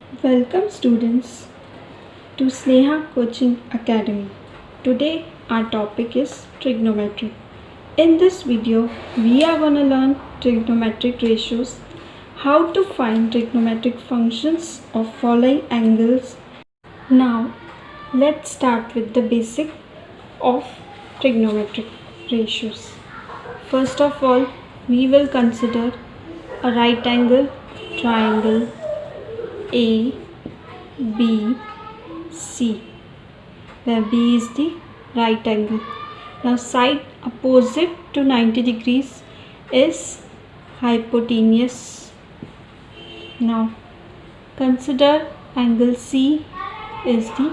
Welcome students to Sneha Coaching Academy. Today our topic is trigonometry. In this video we are going to learn trigonometric ratios, how to find trigonometric functions of following angles. Now let's start with the basic of trigonometric ratios. First of all, we will consider a right angle triangle A, B, C, where B is the right angle. Now side opposite to 90 degrees is hypotenuse. Now consider angle C is the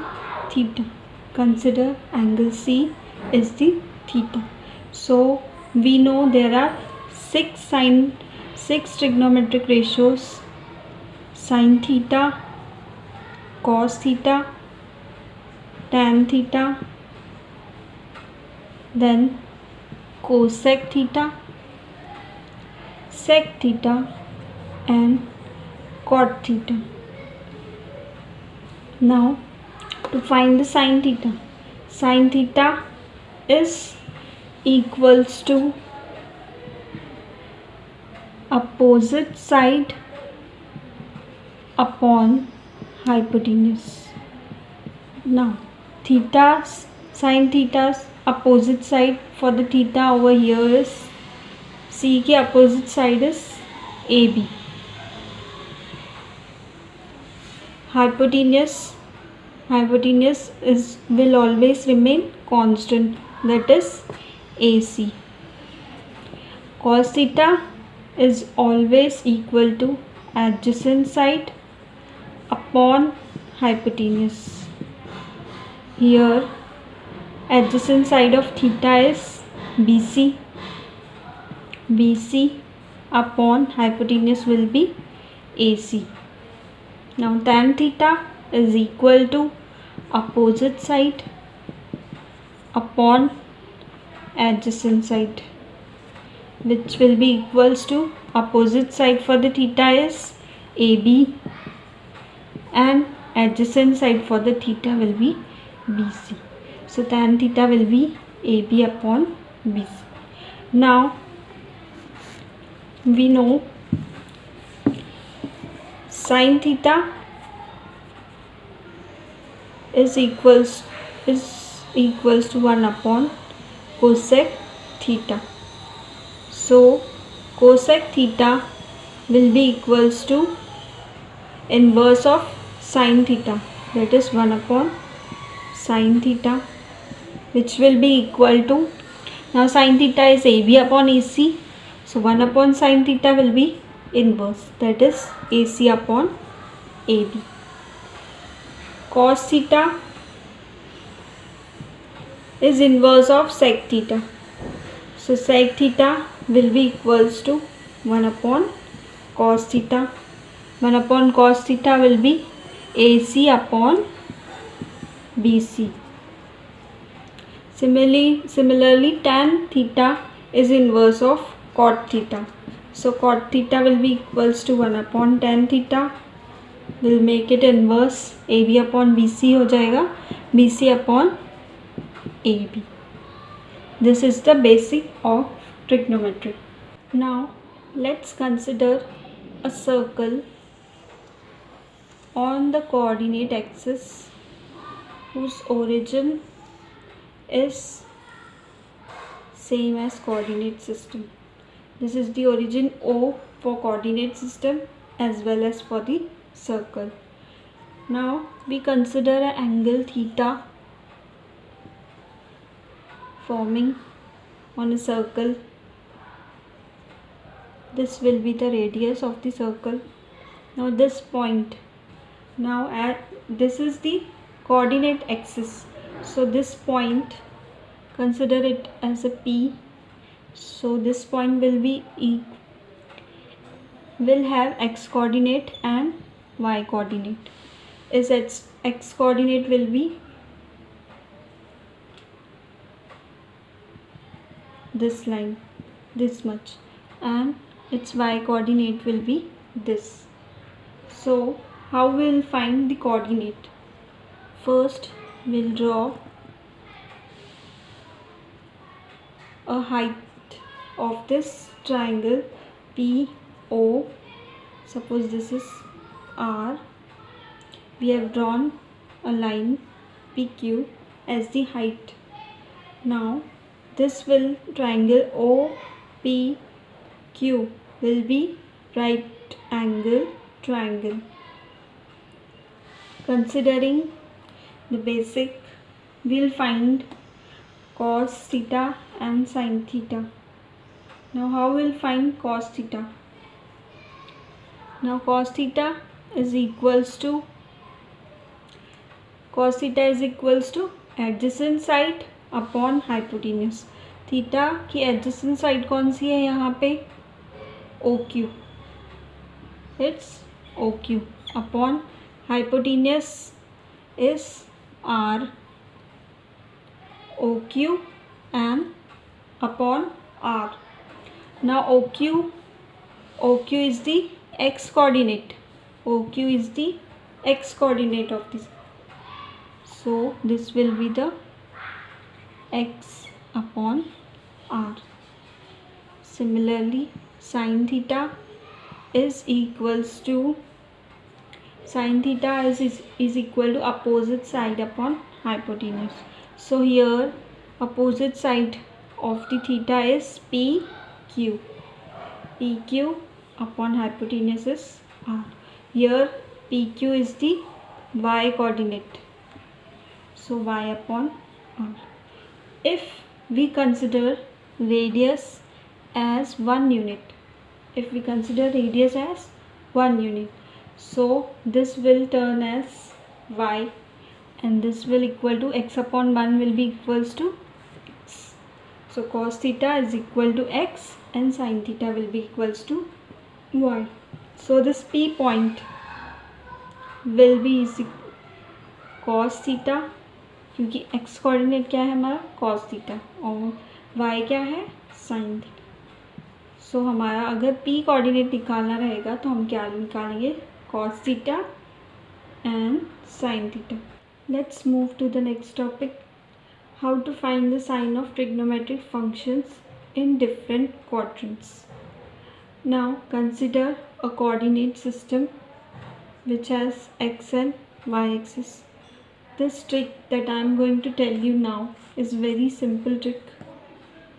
theta. Consider angle C is the theta. So we know there are six trigonometric ratios: sin theta, cos theta, tan theta, then cosec theta, sec theta and cot theta. Now to find the sin theta is equals to opposite side upon hypotenuse. Now sin theta's opposite side for the theta over here is C के opposite side is AB. Hypotenuse will always remain constant, that is AC. Cos theta is always equal to adjacent side upon hypotenuse. Here adjacent side of theta is BC. BC upon hypotenuse will be AC. Now tan theta is equal to opposite side upon adjacent side, which will be equals to opposite side for the theta is AB and adjacent side for the theta will be BC. So tan theta will be AB upon BC. Now we know sin theta is equals to 1 upon cosec theta. So cosec theta will be equals to inverse of sin theta, that is 1 upon sin theta, which will be equal to, now sin theta is AB upon AC, so 1 upon sin theta will be inverse, that is AC upon AB. Cos theta is inverse of sec theta, so sec theta will be equals to 1 upon cos theta. 1 upon cos theta will be AC upon BC. Similarly tan theta is inverse of cot theta, so cot theta will be equals to 1 upon tan theta. Will make it inverse, AB upon BC हो जाएगा, BC upon AB. This is the basic of trigonometry. Now let's consider a circle on the coordinate axis whose origin is same as coordinate system. This is the origin O for coordinate system as well as for the circle. Now we consider an angle theta forming on a circle. This will be the radius of the circle. Now this point, this is the coordinate axis, so this point, consider it as a P. So this point will have x coordinate and y coordinate. Is its x coordinate will be this line, this much, and its y coordinate will be this. So how we will find the coordinate? First, we'll draw a height of this triangle PO. Suppose this is R. We have drawn a line PQ as the height. Now this triangle OPQ will be right angle triangle. Considering the basic, we'll find cos theta and sin theta. Now how we'll find cos theta? Now cos theta is equals to adjacent side upon hypotenuse. Theta की adjacent side कौन सी है यहाँ पे? OQ. It's OQ upon hypotenuse is R. OQ and upon R. Now OQ is the x coordinate. OQ is the x coordinate of this. So this will be the x upon R. Similarly, sin theta is equal to opposite side upon hypotenuse. So here opposite side of the theta is PQ. PQ upon hypotenuse is R. Here PQ is the y coordinate. So y upon R. If we consider radius as 1 unit, so this will turn as y, and this will equal to x upon 1 will be equals to x. So cos theta is equal to x and sin theta will be equals to y. So this P point will be cos theta, क्योंकि x coordinate क्या है हमारा? cos theta, और y क्या है? sin theta. सो हमारा अगर p coordinate निकालना रहेगा तो हम क्या निकालेंगे? cos theta and sin theta. Let's move to the next topic. How to find the sine of trigonometric functions in different quadrants. Now consider a coordinate system which has x and y axis. This trick that I am going to tell you now is very simple trick.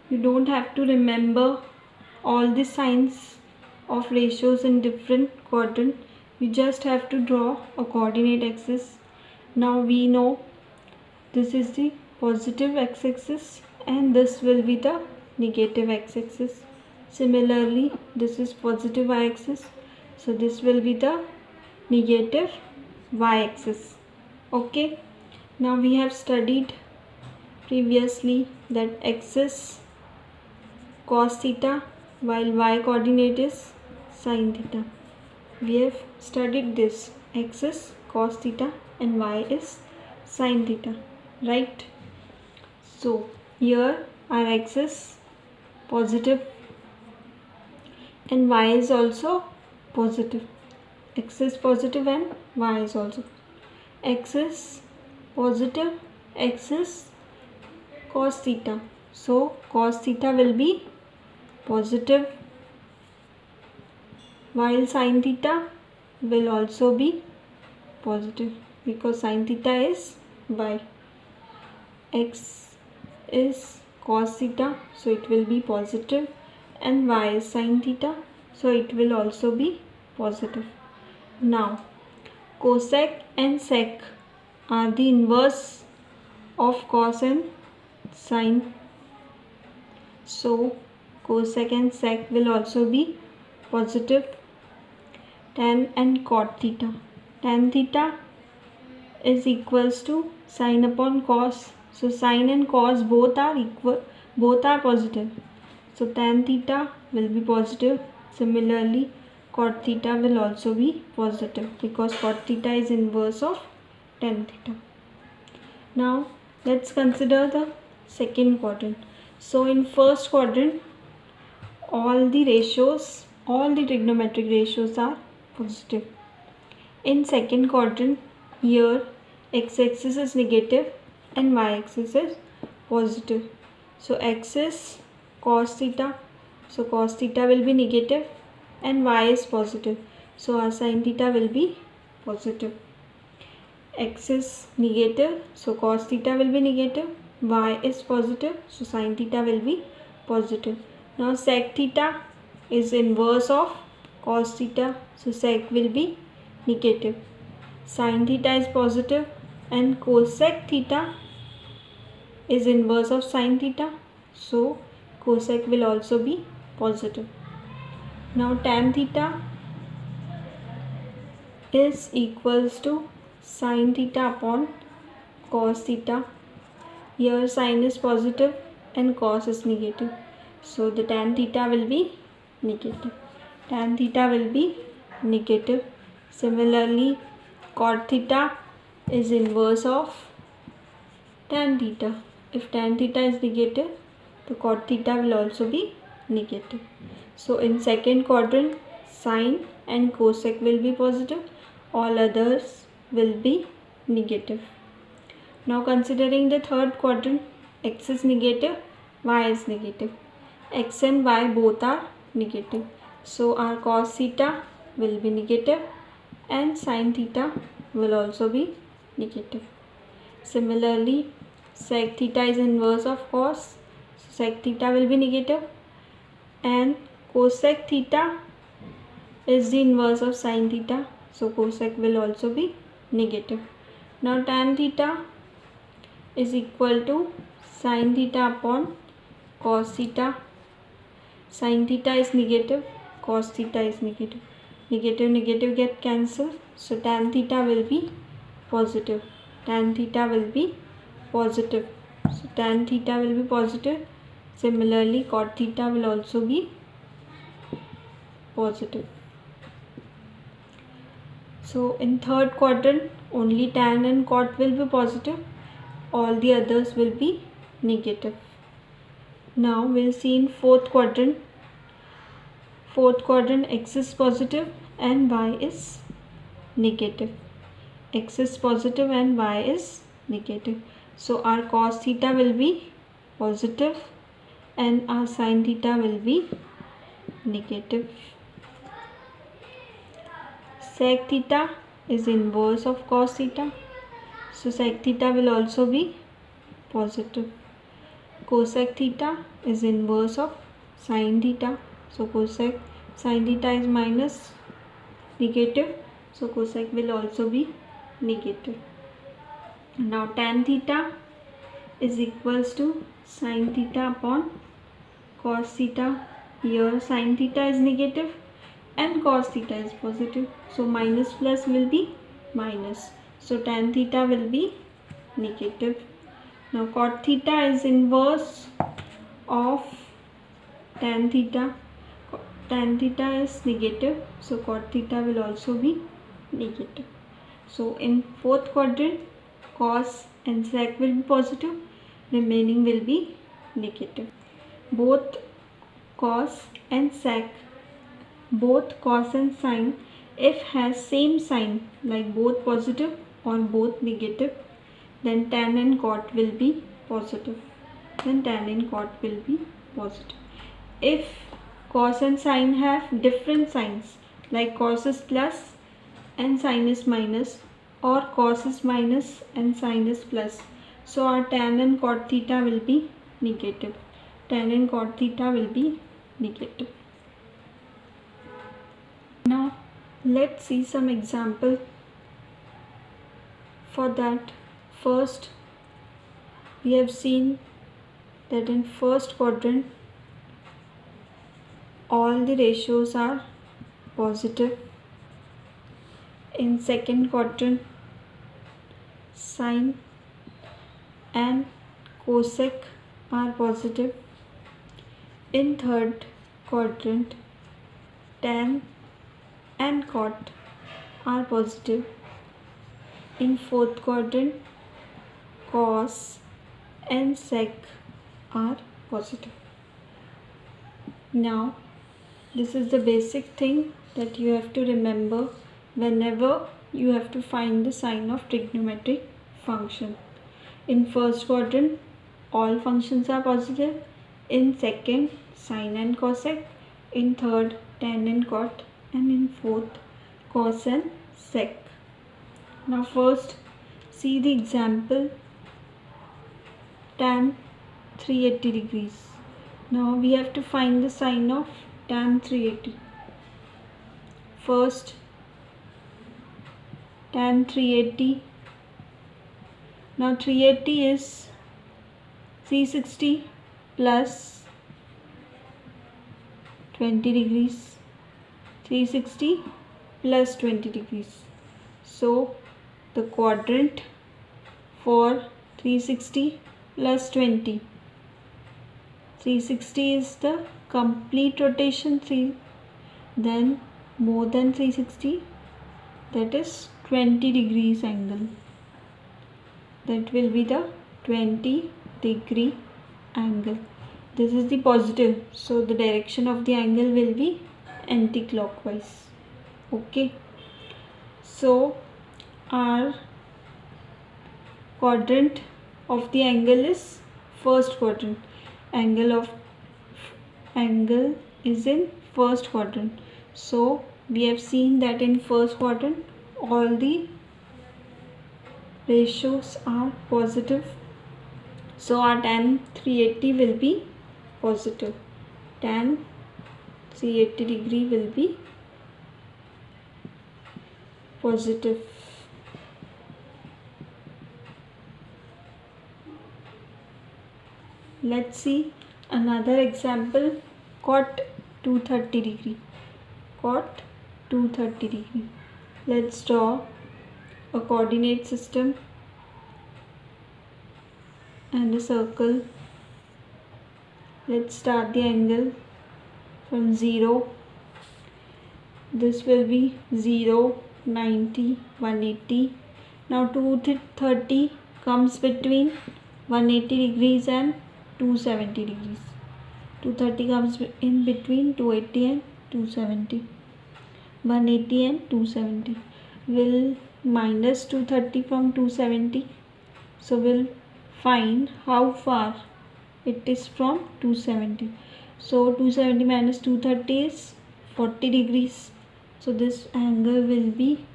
You don't have to remember all the signs of ratios in different quadrant. You just have to draw a coordinate axis. Now we know this is the positive x-axis and this will be the negative x-axis. Similarly, this is positive y-axis, so this will be the negative y-axis. Okay. Now we have studied previously that x is cos theta while y coordinate is sin theta. We have studied this. X is cos theta and y is sin theta, right? So here our x is positive and y is also positive. X is positive and y is also. X is positive, x is cos theta, so cos theta will be positive, while sin theta will also be positive because sin theta is y. X is cos theta, so it will be positive, and y is sin theta, so it will also be positive. Now cosec and sec are the inverse of cos and sin. So cosec and sec will also be positive. Tan and cot theta. Tan theta is equals to sin upon cos. So sin and cos both are equal, both are positive. So tan theta will be positive. Similarly, cot theta will also be positive because cot theta is inverse of tan theta. Now let's consider the second quadrant. So in first quadrant, all the trigonometric ratios are positive. In second quadrant, here x-axis is negative and y-axis is positive. So x is cos theta, so cos theta will be negative, and y is positive, so our sin theta will be positive. X is negative, so cos theta will be negative, y is positive, so sin theta will be positive. Now sec theta is inverse of cos theta, so sec will be negative. Sin theta is positive and cosec theta is inverse of sin theta, so cosec will also be positive. Now tan theta is equals to sin theta upon cos theta. Here sin is positive and cos is negative, so the tan theta will be negative. Tan theta will be negative. Similarly, cot theta is inverse of tan theta. If tan theta is negative, the cot theta will also be negative. So in second quadrant, sin and cosec will be positive, all others will be negative. Now considering the third quadrant, x is negative, y is negative. X and y both are negative, so our cos theta will be negative and sin theta will also be negative. Similarly, sec theta is inverse of cos, so sec theta will be negative, and cosec theta is the inverse of sin theta, so cosec will also be negative. Now tan theta is equal to sin theta upon cos theta. Sin theta is negative, cos theta is negative. Negative negative get cancelled, so tan theta will be positive. Tan theta will be positive. So tan theta will be positive. Similarly, cot theta will also be positive. So in third quadrant, only tan and cot will be positive. All the others will be negative. Now we'll see in fourth quadrant. Fourth quadrant, x is positive and y is negative. X is positive and y is negative. So our cos theta will be positive and our sin theta will be negative. Sec theta is inverse of cos theta, so sec theta will also be positive. Cosec theta is inverse of sin theta, so cosec sin theta is minus negative, so cosec will also be negative. Now tan theta is equals to sin theta upon cos theta. Here sin theta is negative and cos theta is positive, so minus plus will be minus, so tan theta will be negative. Now cot theta is inverse of tan theta. Tan theta is negative, so cot theta will also be negative. So in fourth quadrant, cos and sec will be positive, remaining will be negative. Both cos and sec, both cos and sin, if has same sign like both positive or both negative, then tan and cot will be positive. Then tan and cot will be positive. If cos and sin have different signs like cos is plus and sin is minus, or cos is minus and sin is plus, so our tan and cot theta will be negative. Tan and cot theta will be negative. Now let's see some example. For that, first we have seen that in first quadrant all the ratios are positive. In second quadrant, sin and cosec are positive. In third quadrant, tan and cot are positive. In fourth quadrant, cos and sec are positive. Now this is the basic thing that you have to remember whenever you have to find the sign of trigonometric function. In first quadrant, all functions are positive. In second, sine and cosec. In third, tan and cot. And in fourth, cos and sec. Now first, see the example tan 380 degrees. Now we have to find the sign of tan 380. First, tan 380. Now 380 is 360 plus 20 degrees. 360 plus 20 degrees. So the quadrant for 360 plus 20. 360 is the complete rotation, then more than 360, that is 20 degrees angle. That will be the 20 degree angle. This is the positive, so the direction of the angle will be anti-clockwise. Okay, so our quadrant of the angle is first quadrant. Angle is in first quadrant. So we have seen that in first quadrant all the ratios are positive. So our tan 380 will be positive. Tan 380 degree will be positive. Let's see another example, cot 230 degree. Cot 230 degree. Let's draw a coordinate system and a circle. Let's start the angle from 0. This will be 0, 90, 180. Now 230 comes between 180 degrees and 270 degrees. 230 comes in between 280 and 270. 180 and 270. We'll minus 230 from 270. So we'll find how far it is from 270. So 270 minus 230 is 40 degrees. So this angle will be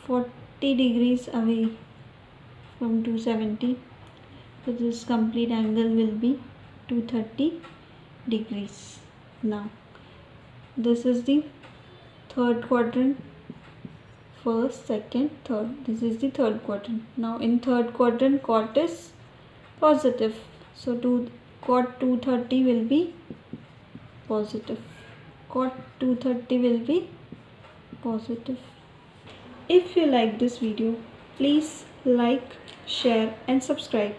40 degrees away from 270. So this complete angle will be 230 degrees. Now this is the third quadrant. First, second, third. This is the third quadrant. Now in third quadrant cot is positive. So cot 230 will be positive. Cot 230 will be positive. If you like this video, please like, share and subscribe.